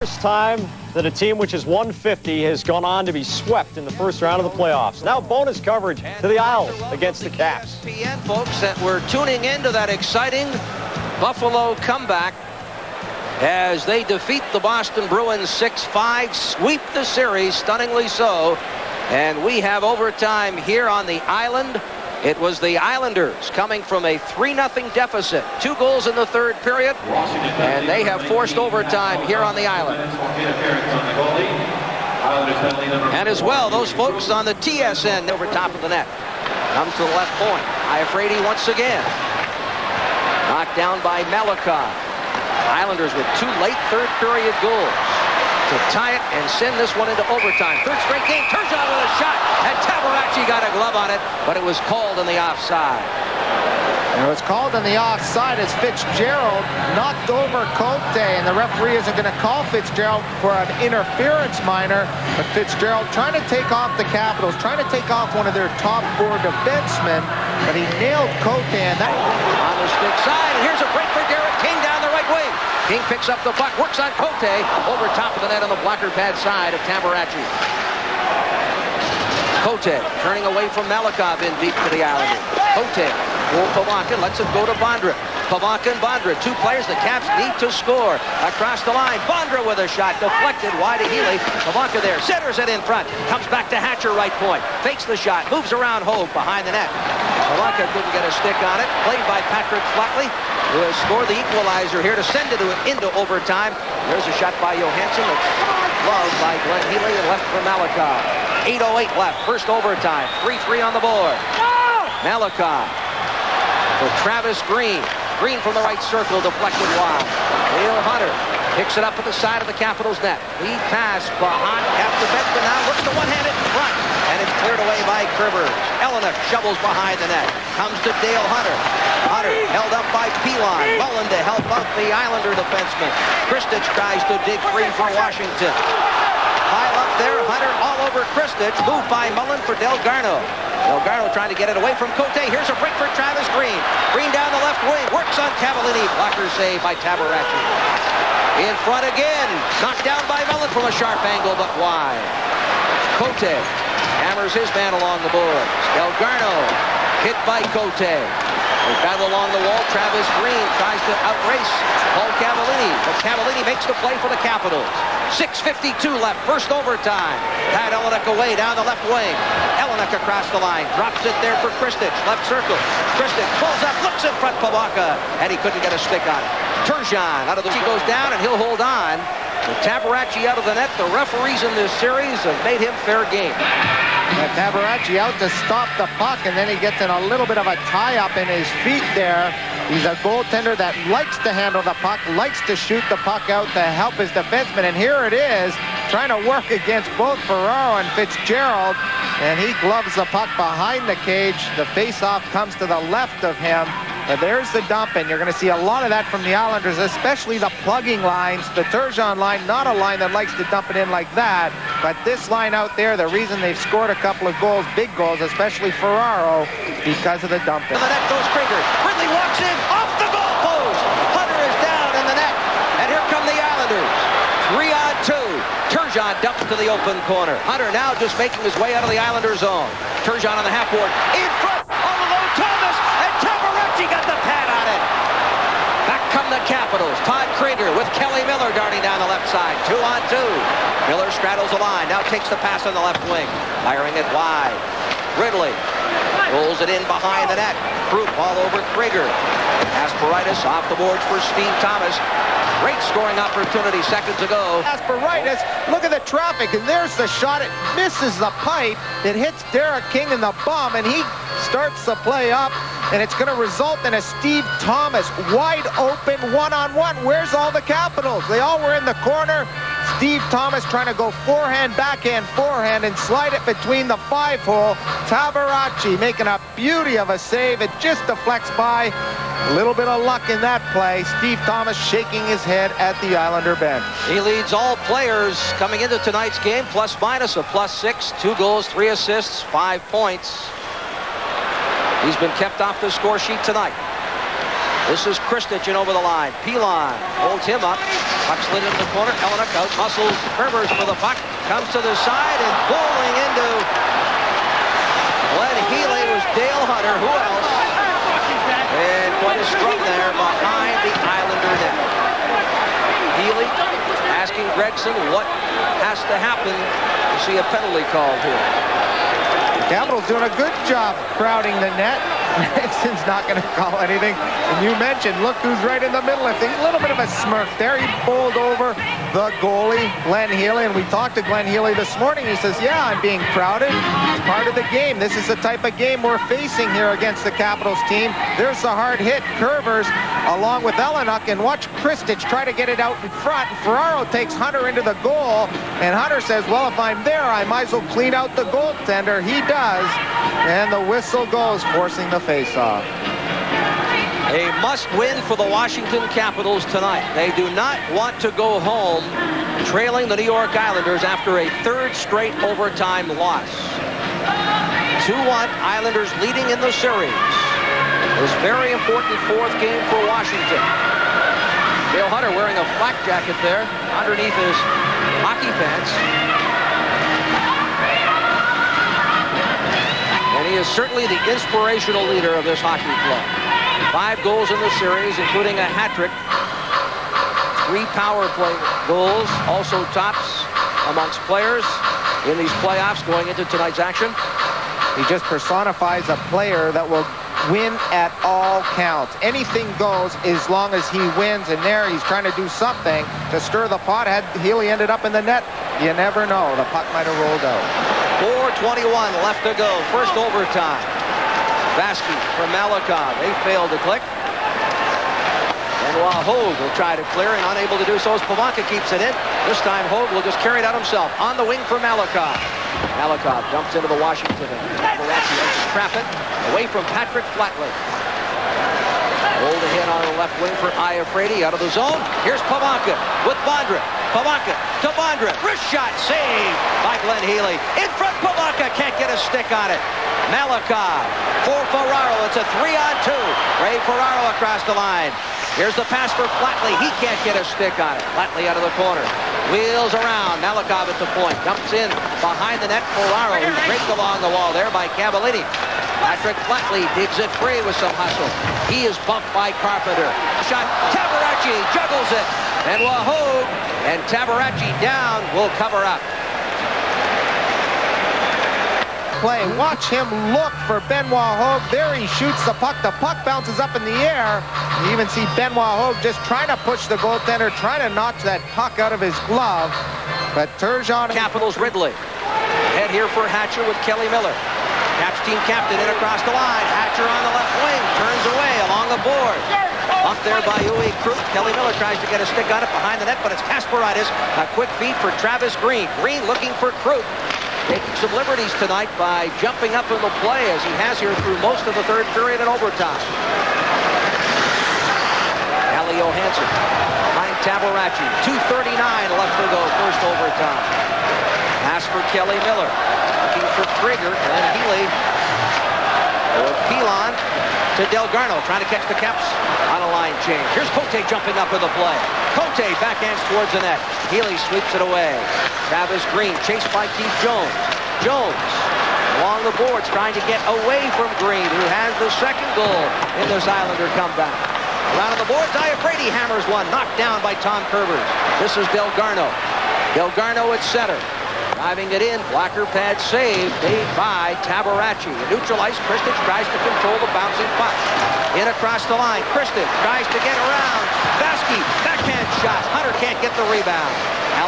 First time that a team which is 150 has gone on to be swept in the first round of the playoffs. Now bonus coverage to the Isles against the Caps. ESPN folks that were tuning into that exciting Buffalo comeback as they defeat the Boston Bruins 6-5, sweep the series, stunningly so. And we have overtime here on the island. It was the Islanders coming from a 3-0 deficit. 2 goals in the third period, and they have forced overtime here on the island. And as well, those folks on the TSN over top of the net. Comes to the left point. Iafrate once again. Knocked down by Malachi. Islanders with 2 late third period goals to tie it and send this one into overtime. Third straight game, Turgeon with a shot, and Tabaracci got a glove on it, but it was called in the offside. And it was called in the offside as Fitzgerald knocked over Cote, and the referee isn't going to call Fitzgerald for an interference minor, but Fitzgerald trying to take off the Capitals, trying to take off one of their top 4 defensemen, but he nailed Cote, and that on the stick side, and here's a break for Derek King down the right wing. King picks up the puck, works on Cote, over top of the net on the blocker pad side of Tabaracci. Cote turning away from Malikov in deep to the Islanders. Cote, Pavonka lets it go to Bondra. Pavonka and Bondra, 2 players the Caps need to score. Across the line, Bondra with a shot, deflected wide to Healy. Pavonka there, centers it in front, comes back to Hatcher right point, fakes the shot, moves around Hogue behind the net. Pavonka couldn't get a stick on it, played by Patrick Flatley, who has scored the equalizer here to send it into overtime. There's a shot by Johansson, that's loved by Glenn Healy and left for Malachi. 8:08 left, first overtime, 3-3 on the board. Malachi for Travis Green. Green from the right circle, deflected wide. Dale Hunter picks it up at the side of the Capitals net. Lead pass behind Captain Benson now looks to one-handed in front, and it's cleared away by Krivers. Elenick shovels behind the net. Comes to Dale Hunter. Hunter held up by Pilon. Mullen to help out the Islander defenseman. Kristich tries to dig free for Washington. Pile up there, Hunter all over Kristich. Moved by Mullen for Delgarno. Delgarno trying to get it away from Cote. Here's a break for Travis Green. Green down the left wing. Works on Cavallini. Blocker save by Tabaracci. In front again. Knocked down by Mullen from a sharp angle, but wide. Cote hammers his man along the boards. Delgarno hit by Cote. They battle along the wall. Travis Green tries to outrace Paul Cavallini, but Cavallini makes the play for the Capitals. 6:52 left, first overtime. Pat Elenick away down the left wing. Elenick across the line, drops it there for Kristich, left circle. Kristich pulls up, looks in front, Pavonka, and he couldn't get a stick on it. Turgeon out of the, he goes down, and he'll hold on. With Tabaracci out of the net, the referees in this series have made him fair game. Tabaracci out to stop the puck, and then he gets in a little bit of a tie-up in his feet there. He's a goaltender that likes to handle the puck, likes to shoot the puck out to help his defenseman, and here it is, trying to work against both Ferraro and Fitzgerald, and he gloves the puck behind the cage. The face-off comes to the left of him. But there's the dump, and you're going to see a lot of that from the Islanders, especially the plugging lines. The Turgeon line, not a line that likes to dump it in like that, but this line out there, the reason they've scored a couple of goals, big goals, especially Ferraro, because of the dumping. To the net goes Krieger. Ridley walks in, off the goal post. Hunter is down in the net, and here come the Islanders. 3-on-2. Turgeon dumps to the open corner. Hunter now just making his way out of the Islander zone. Turgeon on the half board, in front, on the low, Thomas, and Tabaracci got the pad on it. Back come the Capitals. Todd Krieger with Kelly Miller darting down the left side. 2-on-2. Miller straddles the line, now takes the pass on the left wing. Firing it wide. Ridley rolls it in behind the net. Croup all over Krieger. Asperitis off the boards for Steve Thomas. Great scoring opportunity seconds ago. Asperitis, look at the traffic, and there's the shot. It misses the pipe. It hits Derek King in the bum, and he starts the play up, and it's going to result in a Steve Thomas wide open one-on-one. Where's all the Capitals? They all were in the corner. Steve Thomas trying to go forehand, backhand, forehand, and slide it between the 5-hole. Tabaracci making a beauty of a save. It just deflects by. A little bit of luck in that play. Steve Thomas shaking his head at the Islander bench. He leads all players coming into tonight's game, plus-minus of +6, 2 goals, 3 assists, 5 points. He's been kept off the score sheet tonight. This is Kristich in over the line. Pilon holds him up. Puck slid into the corner. Helenuck out muscles Rivers for the puck. Comes to the side and bowling into Glenn Healy was Dale Hunter. Who else? And quite a scrum there behind the Islander net. Healy asking Gregson what has to happen to see a penalty called here. The Capitals doing a good job crowding the net. Gregson's not going to call anything. And you mentioned, look who's right in the middle of things. A little bit of a smirk there. He bowled over the goalie, Glenn Healy. And we talked to Glenn Healy this morning. He says, yeah, I'm being crowded. It's part of the game. This is the type of game we're facing here against the Capitals team. There's the hard hit. Curvers along with Helenuck. And watch Kristich try to get it out in front. Ferraro takes Hunter into the goal. And Hunter says, well, if I'm there, I might as well clean out the goaltender. He does. And the whistle goes, forcing the face-off. A must-win for the Washington Capitals tonight. They do not want to go home trailing the New York Islanders after a third straight overtime loss. 2-1, Islanders leading in the series. This very important fourth game for Washington. Dale Hunter wearing a flak jacket there underneath his hockey pants. And he is certainly the inspirational leader of this hockey club. 5 goals in the series, including a hat trick. 3 power play goals, also tops amongst players in these playoffs going into tonight's action. He just personifies a player that will win at all counts. Anything goes as long as he wins, and there he's trying to do something to stir the pot. Had Healy ended up in the net, you never know. The puck might have rolled out. 4:21 left to go. First overtime. Vasky from Malikov. They failed to click. Benoit Hogue will try to clear, and unable to do so as Pavanka keeps it in. This time Hogue will just carry it out himself. On the wing for Malikov. Malikov dumps into the Washington end. Baracchi trap it away from Patrick Flatley. Hold a hit on the left wing for Iafrate out of the zone. Here's Pavanka with Bondra. Pavanka to Bondra. Wrist shot saved by Glenn Healy. In front, Pavanka can't get a stick on it. Malikov for Ferraro. It's a 3-on-2. Ray Ferraro across the line. Here's the pass for Flatley. He can't get a stick on it. Flatley out of the corner. Wheels around. Malikov at the point. Dumps in behind the net. Ferraro, who's raked along the wall there by Cavallini. Patrick Flatley digs it free with some hustle. He is bumped by Carpenter. Shot. Tabaracci juggles it. And Hogue and Tabaracci down will cover up. Play. Watch him look for Benoit Hogue. There he shoots the puck. The puck bounces up in the air. You even see Benoit Hogue just trying to push the goaltender, trying to notch that puck out of his glove. But Turgeon... Capitals Ridley. Head here for Hatcher with Kelly Miller. Caps team captain in across the line. Hatcher on the left wing. Turns away along the board. Up there by Uwe Krupp. Kelly Miller tries to get a stick on it behind the net, but it's Kasparaitis. A quick feed for Travis Green. Green looking for Krupp. Taking some liberties tonight by jumping up in the play as he has here through most of the third period and overtime. Ali Johansson behind Tabaracci. 2:39 left to go, first overtime. Pass for Kelly Miller. Looking for Krieger and Healy. Or Pilon to Delgarno, trying to catch the Caps on a line change. Here's Cote jumping up in the play. Cote backhands towards the net. Healy sweeps it away. Travis Green chased by Keith Jones. Jones along the boards trying to get away from Green, who has the second goal in this Islander comeback. Around on the boards, Iafrate hammers one, knocked down by Tom Curvers. This is Delgarno. Delgarno at center. Driving it in, blocker pad save made by Tabaracci. Neutralized, Kristich tries to control the bouncing puck. In across the line, Kristich tries to get around. Vasky, backhand shot. Hunter can't get the rebound.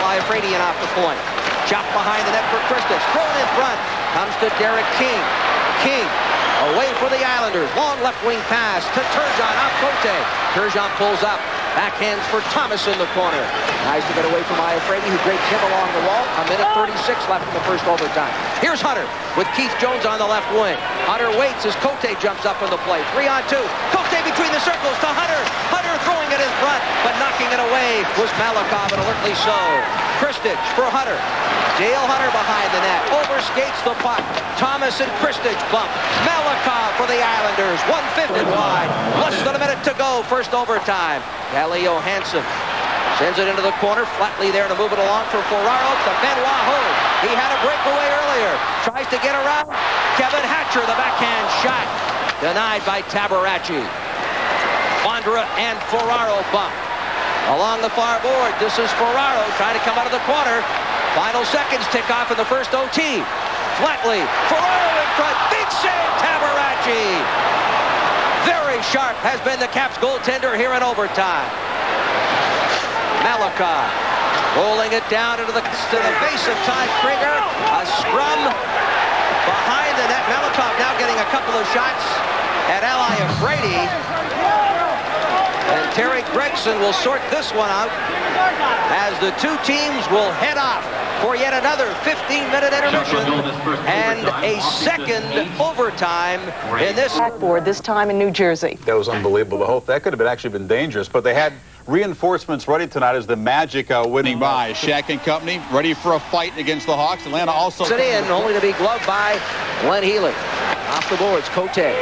Iafrate off the point. Chopped behind the net for Kristich. Thrown in front. Comes to Derek King. King away for the Islanders. Long left wing pass to Turgeon off Cote. Turgeon pulls up. Backhands for Thomas in the corner. Tries to get away from Iafrate, who draped him along the wall. A minute 36 left in the first overtime. Here's Hunter with Keith Jones on the left wing. Hunter waits as Cote jumps up in the play. 3-on-2. Cote between the circles to Hunter. Hunter throwing it in front, but knocking it away was Malikov, and alertly so. Kristich for Hunter. Dale Hunter behind the net. Overskates the puck. Thomas and Kristich bump. Malikov for the Islanders. 150 wide. Less than a minute to go. First overtime. Calle Johansson sends it into the corner. Flatley there to move it along for Ferraro to Benoit Hogue. He had a breakaway earlier. Tries to get around. Kevin Hatcher, the backhand shot. Denied by Tabaracci. Bondra and Ferraro bump. Along the far board, this is Ferraro trying to come out of the corner. Final seconds tick off in the first OT. Flatley, Ferraro in front, big save, Tabaracci. Very sharp has been the Caps goaltender here in overtime. Malikov rolling it down into the face of Todd Krieger. A scrum behind the net. Malikov now getting a couple of shots at ally of Brady. And Terry Gregson will sort this one out as the two teams will head off for yet another 15-minute intermission and a second overtime in this. Board this time in New Jersey. That was unbelievable. The hope that could have actually been dangerous, but they had reinforcements ready tonight as the Magic winning by. Shaq and company ready for a fight against the Hawks. Atlanta also it in, only to be gloved by Glenn Healy. Off the boards, Cote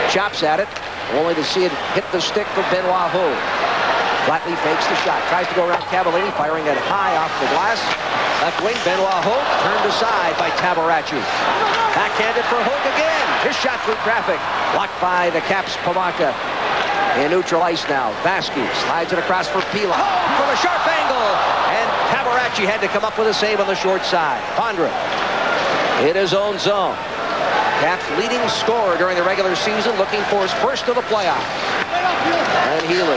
chops at it, only to see it hit the stick for Benoit Hogue. Flatley fakes the shot, tries to go around Cavallini, firing it high off the glass. Left wing, Benoit Hogue turned aside by Tabaracci. Backhanded for Hogue again. His shot through traffic, blocked by the Caps' Pavanka. In neutral ice now, Vasquez slides it across for Pila from a sharp angle, and Tabaracci had to come up with a save on the short side. Bondra in his own zone. Caps leading scorer during the regular season, looking for his first of the playoffs. And Healy.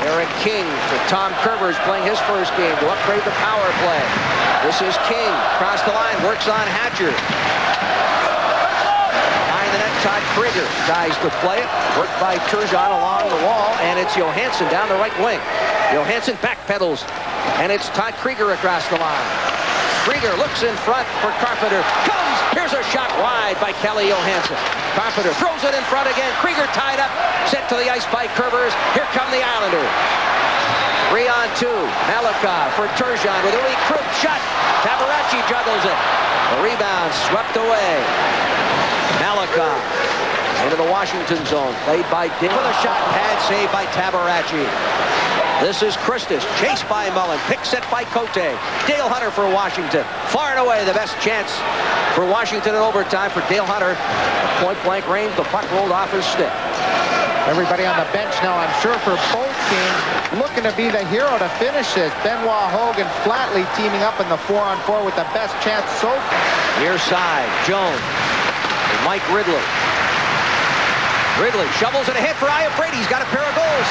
Eric King for Tom Kerber's playing his first game to upgrade the power play. This is King. Across the line, works on Hatcher. Behind the net, Todd Krieger tries to play it. Worked by Turgeon along the wall, and it's Johansson down the right wing. Johansson backpedals, and it's Todd Krieger across the line. Krieger looks in front for Carpenter. Comes! Here's a shot wide by Calle Johansson. Carpenter throws it in front again. Krieger tied up. Sent to the ice by Kerbers. Here come the Islanders. 3-on-2. Malikov for Turgeon with a weak croup shot. Tabaracci juggles it. The rebound swept away. Malikov into the Washington zone. Played by Dick with a shot. Pad save by Tabaracci. This is Kristich, chased by Mullen, pick set by Cote. Dale Hunter for Washington. Far and away the best chance for Washington in overtime for Dale Hunter. Point-blank range, the puck rolled off his stick. Everybody on the bench now, I'm sure, for both teams, looking to be the hero to finish this. Benoit Hogue and Flatley teaming up in the 4-on-4 with the best chance so far. Near side, Jones, and Mike Ridley. Ridley shovels it ahead for Aya Brady. He's got a pair of goals.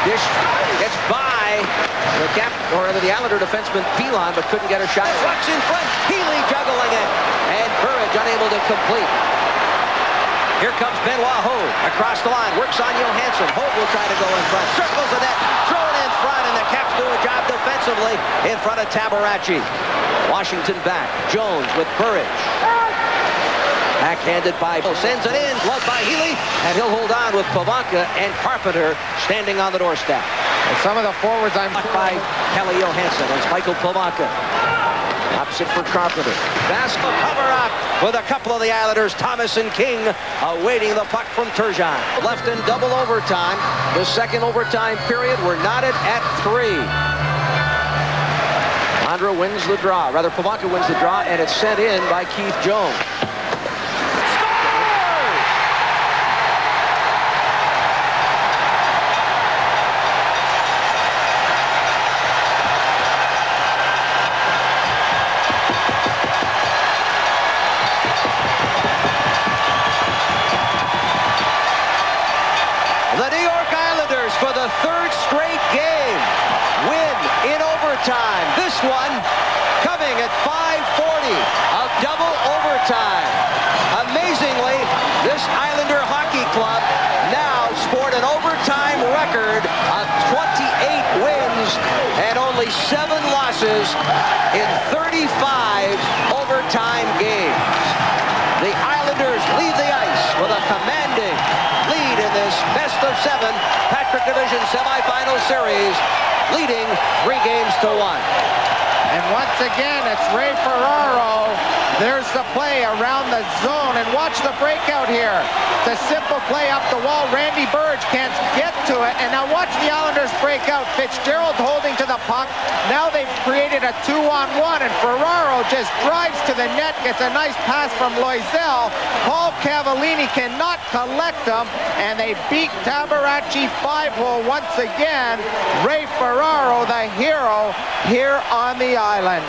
Dish gets by the Islander defenseman Pilon, but couldn't get a shot. Rocks in front. Healy juggling it, and Burridge unable to complete. Here comes Benoit Hogue across the line. Works on Johansson. Hogue will try to go in front. Circles the net. Thrown in front, and the Caps do a job defensively in front of Tabaracci. Washington back. Jones with Burridge. Backhanded by sends it in, gloved by Healy, and he'll hold on with Pavanka and Carpenter standing on the doorstep. And some of the forwards I'm by Calle Johansson. It's Michael Pavanka. Opposite for Carpenter. Vasco cover up with a couple of the Islanders. Thomas and King awaiting the puck from Turgeon. Left in double overtime. The second overtime period. We're knotted at 3. Andra wins the draw. Rather, Pavanka wins the draw, and it's sent in by Keith Jones. For the third straight game, win in overtime. This one coming at 5:40, a double overtime. Amazingly, this Islander hockey club now scored an overtime record of 28 wins and only 7 losses in 35 overtime games. The Islanders leave the ice with a commanding lead in this of 7. Patrick Division semifinal series, leading 3-1. And once again, it's Ray Ferraro. There's the play around the zone, and watch the breakout here. The simple play up the wall. Randy Burge can't get to it, and now watch the Islanders break out. Fitzgerald holding to the puck. Now they've created a 2-on-1, and Ferraro just drives to the net, gets a nice pass from Loisel. Paul Cavallini cannot collect them, and they beat Tabarachi 5-hole once again. Ray Ferraro, the hero, here on the island.